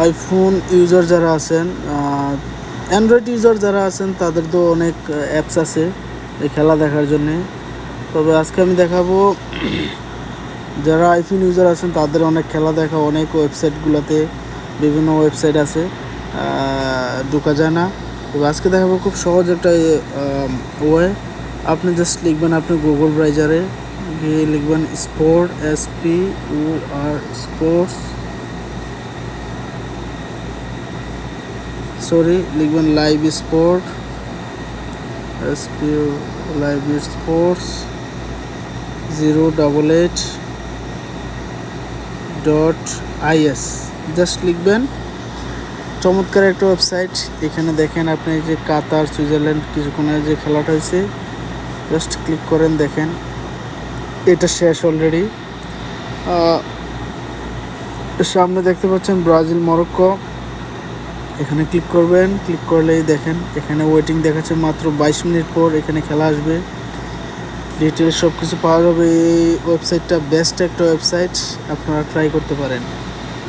IPhone user যারা আছেন, Android user যারা আছেন তাদের তো অনেক অ্যাপস আছে এই খেলা দেখার জন্যে। তবে আজকে আমি দেখাবো যারা আইফোন ইউজার আছেন তাদের অনেক খেলা দেখা অনেক ওয়েবসাইটগুলোতে বিভিন্ন ওয়েবসাইট আছে, ঢোকা যায় না। তবে আজকে দেখাবো খুব সহজ একটা ওয়ে। আপনি জাস্ট লিখবেন, আপনি গুগল ব্রাউজারে গিয়ে লিখবেন স্পোর্ট, SPOR স্পোর্টস, লিখবেন live sport, SPO live sports 088.is just লিখবেন। চমৎকার একটা ওয়েবসাইট। এখানে দেখেন আপনি যে কাতার সুইজারল্যান্ড কিছুক্ষণের যে খেলাটা হয়েছে, জাস্ট ক্লিক করেন, দেখেন এটা শেষ অলরেডি। সামনে দেখতে পাচ্ছেন ব্রাজিল মরক্কো, এখানে ক্লিক করবেন। ক্লিক করলেই দেখেন এখানে ওয়েটিং দেখাচ্ছে মাত্র 22 মিনিট পর এখানে খেলা আসবে। ডিটেলস সব কিছু পাওয়া যাবে। এই ওয়েবসাইটটা বেস্ট একটা ওয়েবসাইট, আপনারা ট্রাই করতে পারেন।